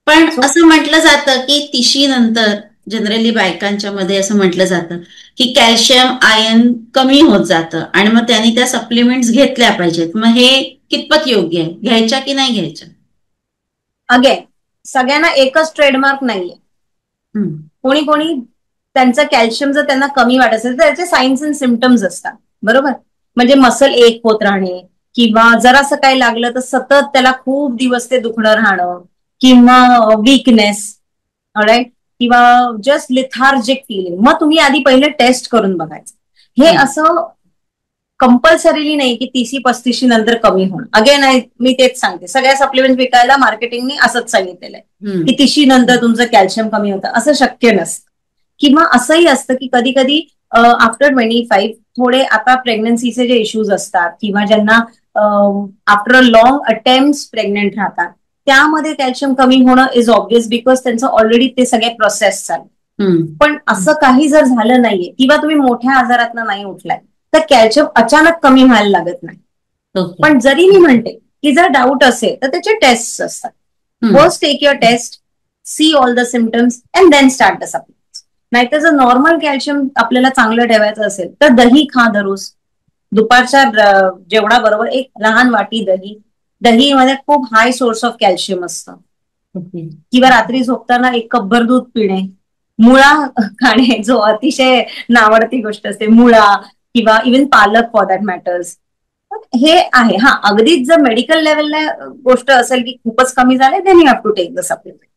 पण सो असं म्हटलं जातं की तिशी नंतर जनरली बायकांच्या मध्ये असं म्हटलं जातं की कॅल्शियम आयर्न कमी होत जातं आणि मग त्यांनी त्या सप्लिमेंट्स घेतल्या पाहिजेत. मग हे कितपत योग्य आहे, घ्यायच्या की नाही घ्यायच्या? अगेन, सगळ्यांना एकच ट्रेडमार्क नाहीये. हम्म. कोणी कोणी त्यांचं कॅल्शियम जर त्यांना कमी वाटत असेल तर त्याचे सायन्स अँड सिम्पटम्स असतात, बरोबर. म्हणजे मसल एक होत राहणे, किंवा जरासं काही लागलं तर सतत त्याला खूप दिवस ते दुखणं राहणं, किंवा वीकनेस, राईट, किंवा जस्ट लिथार्जिक फिलिंग. मग तुम्ही आधी पहिले टेस्ट करून बघायचं. हे हम्म. असं कंपल्सरीली नाही की 30-35 नंतर कमी होणं. अगेन मी तेच सांगते, सगळ्या सप्लिमेंट विकायला मार्केटिंगने असंच सांगितलेलं आहे हम्म. की 30 नंतर तुमचं कॅल्शियम कमी होतं. असं शक्य नसतं. किंवा असंही असतं की कधी कधी आफ्टर 25 थोडे आता प्रेग्नन्सीचे जे इश्यूज असतात, किंवा ज्यांना after a long attempt pregnant राहतात, त्यामध्ये कॅल्शियम कमी होणं इज ऑब्वियस, बिकॉज त्यांचं ऑलरेडी ते सगळे प्रोसेस चालू. हम्म. पण असं काही जर झालं नाहीये, किंवा तुम्ही मोठ्या आजारातनं नाही उठलाय, तर कॅल्शियम अचानक कमी व्हायला लागत नाही. ओके. पण जरी मी म्हणते की जर डाऊट असेल तर त्याचे टेस्ट असतात. Hmm. First take your test, see all the symptoms and then start the supplements. नाहीतर जर नॉर्मल कॅल्शियम आपल्याला चांगलं ठेवायचं असेल तर दही खा दररोज. दुपारच्या जेवणाबरोबर एक लहान वाटी दही. दहीमध्ये खूप हाय सोर्स ऑफ कॅल्शियम असतं. ओके. किंवा रात्री झोपताना एक कपभर दूध पिणे. मुळा खाणे, जो अतिशय नावडती गोष्ट असते, मुळा, किंवा इव्हन पालक फॉर दॅट मॅटर्स. हे आहे. हा, अगदीच जर मेडिकल लेवलला गोष्ट असेल की खूपच कमी झाले, then you have to take the supplement.